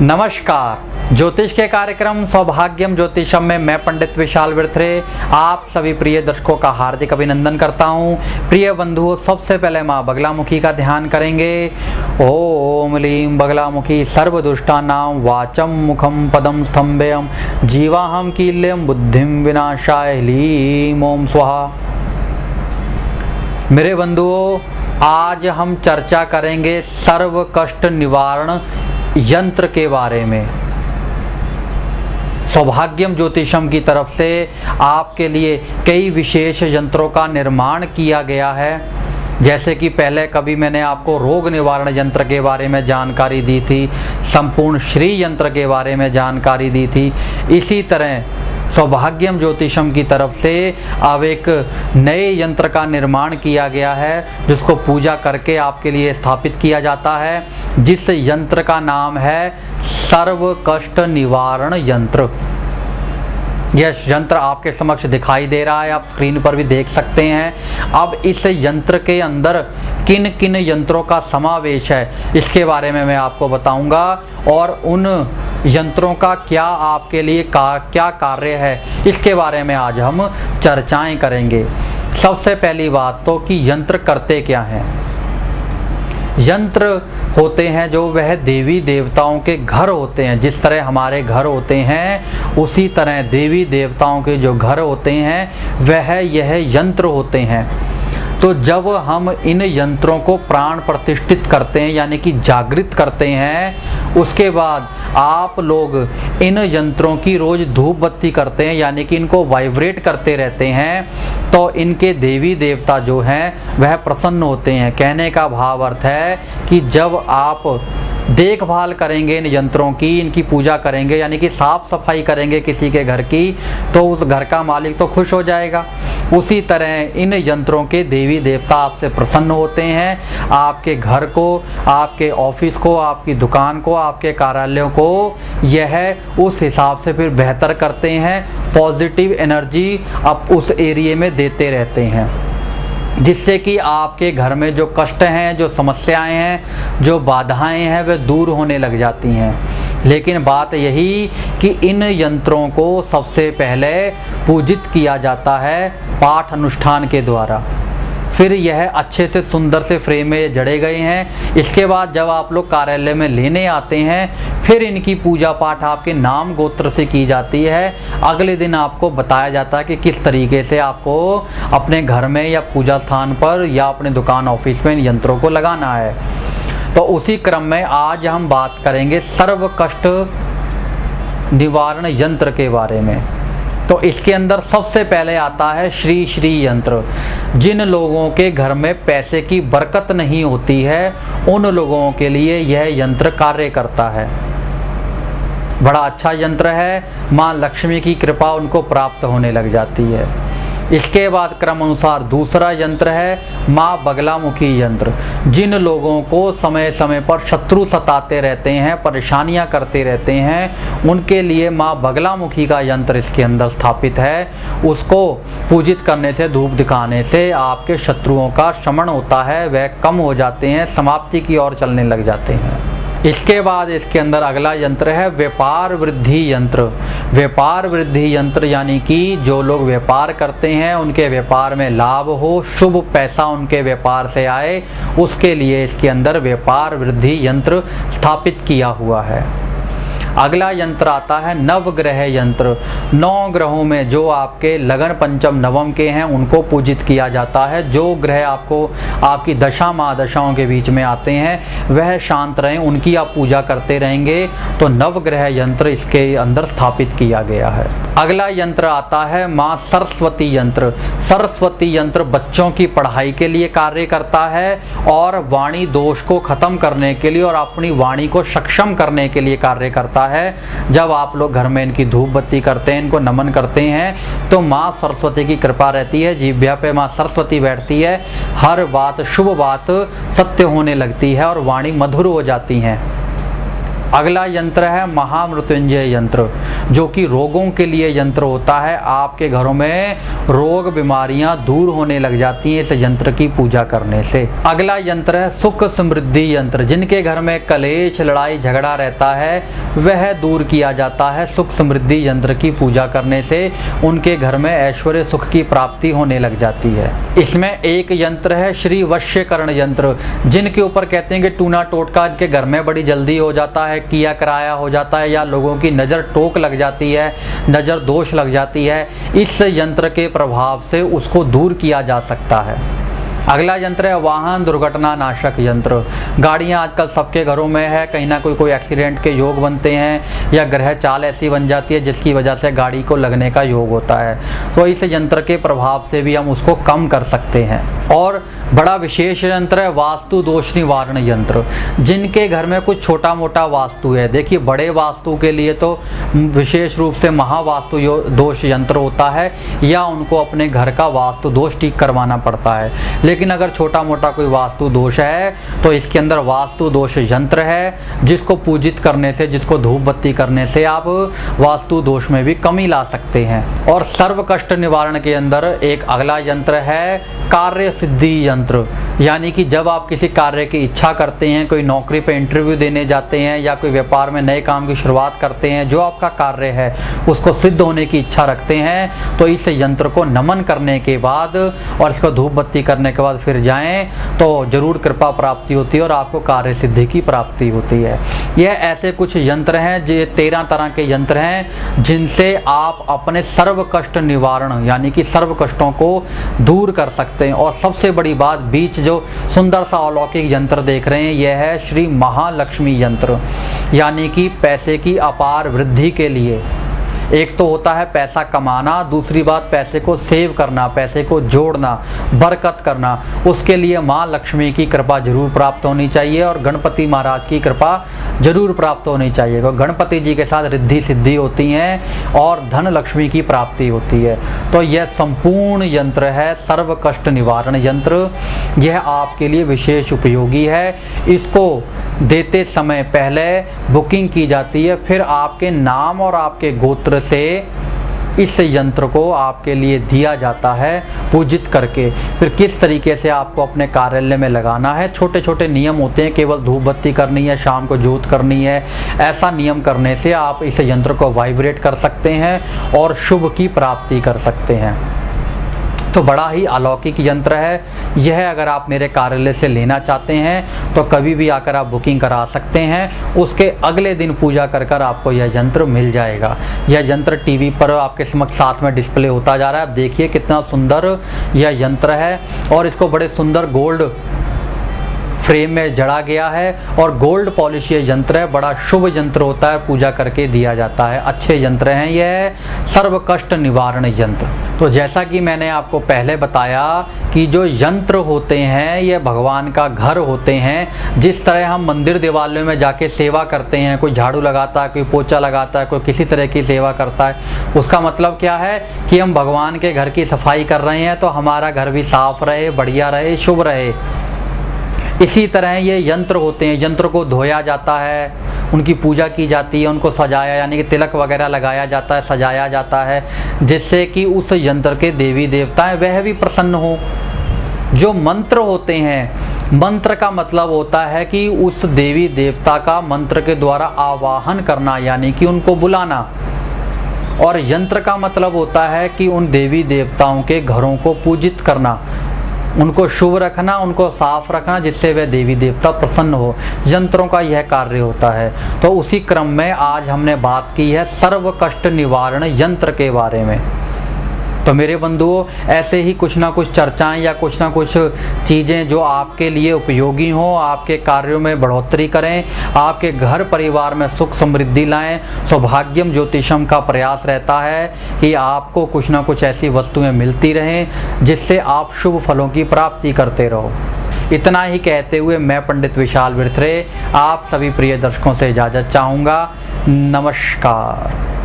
नमस्कार। ज्योतिष के कार्यक्रम सौभाग्यम ज्योतिषम में मैं पंडित विशाल विरथरे आप सभी प्रिय दर्शकों का हार्दिक अभिनंदन करता हूं। प्रिय बंधुओं, सबसे पहले माँ बगलामुखी का ध्यान करेंगे। ओम लीम बगलामुखी सर्वदुष्टानां वाचम मुखम पदम स्तंभेयम जीवाहम कील्यम बुद्धिम विनाशाय लीम ओम स्वाहा। मेरे बंधुओं, आज हम चर्चा करेंगे सर्व कष्ट निवारण यंत्र के बारे में। सौभाग्यम ज्योतिषम की तरफ से आपके लिए कई विशेष यंत्रों का निर्माण किया गया है। जैसे कि पहले कभी मैंने आपको रोग निवारण यंत्र के बारे में जानकारी दी थी, संपूर्ण श्री यंत्र के बारे में जानकारी दी थी। इसी तरह सौभाग्यम ज्योतिषम की तरफ से अब एक नए यंत्र का निर्माण किया गया है, जिसको पूजा करके आपके लिए स्थापित किया जाता है, जिस यंत्र का नाम है सर्व कष्ट निवारण यंत्र। यह यंत्र आपके समक्ष दिखाई दे रहा है, आप स्क्रीन पर भी देख सकते हैं। अब इस यंत्र के अंदर किन किन यंत्रों का समावेश है, इसके बारे में मैं आपको बताऊंगा और उन यंत्रों का क्या आपके लिए क्या कार्य है, इसके बारे में आज हम चर्चाएं करेंगे। सबसे पहली बात तो कि यंत्र करते क्या हैं। यंत्र होते हैं जो वह देवी देवताओं के घर होते हैं। जिस तरह हमारे घर होते हैं, उसी तरह देवी देवताओं के जो घर होते हैं वह यह यंत्र होते हैं। तो जब हम इन यंत्रों को प्राण प्रतिष्ठित करते हैं, यानी कि जागृत करते हैं, उसके बाद आप लोग इन यंत्रों की रोज धूप बत्ती करते हैं, यानी कि इनको वाइब्रेट करते रहते हैं, तो इनके देवी देवता जो हैं वह प्रसन्न होते हैं। कहने का भाव अर्थ है कि जब आप देखभाल करेंगे इन यंत्रों की, इनकी पूजा करेंगे, यानी कि साफ सफाई करेंगे किसी के घर की, तो उस घर का मालिक तो खुश हो जाएगा। उसी तरह इन यंत्रों के देवी देवता आपसे प्रसन्न होते हैं। आपके घर को, आपके ऑफिस को, आपकी दुकान को, आपके कार्यालयों को यह उस हिसाब से फिर बेहतर करते हैं। पॉजिटिव एनर्जी आप उस एरिया में देते रहते हैं, जिससे कि आपके घर में जो कष्ट हैं, जो समस्याएं हैं, जो बाधाएं हैं, वे दूर होने लग जाती हैं। लेकिन बात यही कि इन यंत्रों को सबसे पहले पूजित किया जाता है पाठ अनुष्ठान के द्वारा। फिर यह अच्छे से सुंदर से फ्रेम में जड़े गए हैं। इसके बाद जब आप लोग कार्यालय में लेने आते हैं, फिर इनकी पूजा पाठ आपके नाम गोत्र से की जाती है। अगले दिन आपको बताया जाता है कि किस तरीके से आपको अपने घर में या पूजा स्थान पर या अपने दुकान ऑफिस में इन यंत्रों को लगाना है। तो उसी क्रम में आज हम बात करेंगे सर्व कष्ट निवारण यंत्र के बारे में। तो इसके अंदर सबसे पहले आता है श्री श्री यंत्र। जिन लोगों के घर में पैसे की बरकत नहीं होती है, उन लोगों के लिए यह यंत्र कार्य करता है। बड़ा अच्छा यंत्र है, माँ लक्ष्मी की कृपा उनको प्राप्त होने लग जाती है। इसके बाद क्रम अनुसार दूसरा यंत्र है माँ बगलामुखी यंत्र। जिन लोगों को समय समय पर शत्रु सताते रहते हैं, परेशानियां करते रहते हैं, उनके लिए माँ बगलामुखी का यंत्र इसके अंदर स्थापित है। उसको पूजित करने से, धूप दिखाने से आपके शत्रुओं का शमन होता है, वह कम हो जाते हैं, समाप्ति की ओर चलने लग जाते हैं। इसके बाद इसके अंदर अगला यंत्र है व्यापार वृद्धि यंत्र। व्यापार वृद्धि यंत्र यानी कि जो लोग व्यापार करते हैं, उनके व्यापार में लाभ हो, शुभ पैसा उनके व्यापार से आए, उसके लिए इसके अंदर व्यापार वृद्धि यंत्र स्थापित किया हुआ है। अगला यंत्र आता है नवग्रह यंत्र। 9 ग्रहों में जो आपके लगन पंचम नवम के हैं, उनको पूजित किया जाता है। जो ग्रह आपको आपकी दशा महादशाओं के बीच में आते हैं, वह शांत रहें, उनकी आप पूजा करते रहेंगे, तो नवग्रह यंत्र इसके अंदर स्थापित किया गया है। अगला यंत्र आता है माँ सरस्वती यंत्र। सरस्वती यंत्र बच्चों की पढ़ाई के लिए कार्य करता है और वाणी दोष को खत्म करने के लिए और अपनी वाणी को सक्षम करने के लिए कार्य करता है। जब आप लोग घर में इनकी धूप बत्ती करते हैं, इनको नमन करते हैं, तो माँ सरस्वती की कृपा रहती है, जिह्वा पे माँ सरस्वती बैठती है, हर बात शुभ बात सत्य होने लगती है और वाणी मधुर हो जाती है। अगला यंत्र है महामृत्युंजय यंत्र। जो कि रोगों के लिए यंत्र होता है। आपके घरों में रोग बीमारियां दूर होने लग जाती हैं इस यंत्र की पूजा करने से। अगला यंत्र है सुख समृद्धि यंत्र। जिनके घर में कलेश, लड़ाई झगड़ा रहता है वह दूर किया जाता है सुख समृद्धि यंत्र की पूजा करने से। उनके घर में ऐश्वर्य सुख की प्राप्ति होने लग जाती है। इसमें एक यंत्र है श्री वश्यकरण यंत्र। जिनके ऊपर कहते हैं कि टूना टोटका इनके घर में बड़ी जल्दी हो जाता है, किया कराया हो जाता है, या लोगों की नज़र टोक लग जाती है, नज़र दोष लग जाती है, इस यंत्र के प्रभाव से उसको दूर किया जा सकता है। अगला यंत्र है वाहन दुर्घटना नाशक यंत्र। गाड़ियां आजकल सबके घरों में है, कहीं ना कोई एक्सीडेंट के योग बनते हैं या ग्रह चाल ऐसी बन जाती है जिसकी वजह से गाड़ी को लगने का योग होता है। तो इस यंत्र के प्रभाव से भी हम उसको कम कर सकते हैं। और बड़ा विशेष यंत्र है वास्तु दोष निवारण यंत्र। जिनके घर में कुछ छोटा मोटा वास्तु है, देखिए बड़े वास्तु के लिए तो विशेष रूप से महावास्तु दोष यंत्र होता है या उनको अपने घर का वास्तु दोष ठीक करवाना पड़ता है। लेकिन अगर छोटा मोटा कोई वास्तु दोष है तो इसके अंदर वास्तु दोष यंत्र है, जिसको पूजित करने से, जिसको धूप बत्ती करने से आप वास्तु दोष में भी कमी ला सकते हैं। और सर्व कष्ट निवारण के अंदर एक अगला यंत्र है कार्य सिद्धि यंत्र। यानी कि जब आप किसी कार्य की इच्छा करते हैं, कोई नौकरी पे इंटरव्यू देने जाते हैं या कोई व्यापार में नए काम की शुरुआत करते हैं, जो आपका कार्य है उसको सिद्ध होने की इच्छा रखते हैं, तो इस यंत्र को नमन करने के बाद और इसको धूप बत्ती करने के बाद फिर जाएं तो जरूर कृपा प्राप्ति होती है और आपको कार्य सिद्धि की प्राप्ति होती है। यह ऐसे कुछ यंत्र हैं, जो 13 तरह के यंत्र हैं जिनसे आप अपने सर्व कष्ट निवारण यानी कि सर्व कष्टों को दूर कर सकते हैं। और सबसे बड़ी बात, बीच जो सुंदर सा अलौकिक यंत्र देख रहे हैं यह है श्री महालक्ष्मी यंत्र। यानी कि पैसे की अपार वृद्धि के लिए एक तो होता है पैसा कमाना, दूसरी बात पैसे को सेव करना, पैसे को जोड़ना, बरकत करना। उसके लिए माँ लक्ष्मी की कृपा जरूर प्राप्त होनी चाहिए और गणपति महाराज की कृपा जरूर प्राप्त होनी चाहिए। गणपति जी के साथ रिद्धि सिद्धि होती हैं और धन लक्ष्मी की प्राप्ति होती है। तो यह संपूर्ण यंत्र है सर्व कष्ट निवारण यंत्र। यह आपके लिए विशेष उपयोगी है। इसको देते समय पहले बुकिंग की जाती है, फिर आपके नाम और आपके गोत्र से इस यंत्र को आपके लिए दिया जाता है पूजित करके। फिर किस तरीके से आपको अपने कार्यालय में लगाना है, छोटे छोटे नियम होते हैं। केवल धूप बत्ती करनी है, शाम को जोत करनी है, ऐसा नियम करने से आप इस यंत्र को वाइब्रेट कर सकते हैं और शुभ की प्राप्ति कर सकते हैं। तो बड़ा ही अलौकिक यंत्र है यह। अगर आप मेरे कार्यालय से लेना चाहते हैं तो कभी भी आकर आप बुकिंग करा सकते हैं। उसके अगले दिन पूजा कर कर आपको यह यंत्र मिल जाएगा। यह यंत्र टीवी पर आपके समक्ष साथ में डिस्प्ले होता जा रहा है। आप देखिए कितना सुंदर यह यंत्र है और इसको बड़े सुंदर गोल्ड फ्रेम में जड़ा गया है और गोल्ड पॉलिश ये यंत्र है। बड़ा शुभ यंत्र होता है, पूजा करके दिया जाता है। अच्छे यंत्र हैं यह सर्व कष्ट निवारण यंत्र। तो जैसा कि मैंने आपको पहले बताया कि जो यंत्र होते हैं ये भगवान का घर होते हैं। जिस तरह हम मंदिर देवालयों में जाके सेवा करते हैं, कोई झाड़ू लगाता है, कोई पोछा लगाता है, कोई किसी तरह की सेवा करता है, उसका मतलब क्या है कि हम भगवान के घर की सफाई कर रहे हैं तो हमारा घर भी साफ रहे, बढ़िया रहे, शुभ रहे। इसी तरह ये यंत्र होते हैं, यंत्र को धोया जाता है, उनकी पूजा की जाती है, उनको सजाया यानी कि तिलक वगैरह लगाया जाता है, सजाया जाता है, जिससे कि उस यंत्र के देवी देवता हैं वह भी प्रसन्न हो। जो मंत्र होते हैं, मंत्र का मतलब होता है कि उस देवी देवता का मंत्र के द्वारा आवाहन करना यानी कि उनको बुलाना। और यंत्र का मतलब होता है कि उन देवी देवताओं के घरों को पूजित करना, उनको शुभ रखना, उनको साफ रखना, जिससे वह देवी देवता प्रसन्न हो। यंत्रों का यह कार्य होता है। तो उसी क्रम में आज हमने बात की है सर्व कष्ट निवारण यंत्र के बारे में। तो मेरे बंधुओं, ऐसे ही कुछ ना कुछ चर्चाएं या कुछ ना कुछ चीज़ें जो आपके लिए उपयोगी हों, आपके कार्यों में बढ़ोतरी करें, आपके घर परिवार में सुख समृद्धि लाएं। सौभाग्यम ज्योतिषम का प्रयास रहता है कि आपको कुछ ना कुछ ऐसी वस्तुएं मिलती रहें जिससे आप शुभ फलों की प्राप्ति करते रहो। इतना ही कहते हुए मैं पंडित विशाल बिरथरे आप सभी प्रिय दर्शकों से इजाज़त चाहूँगा। नमस्कार।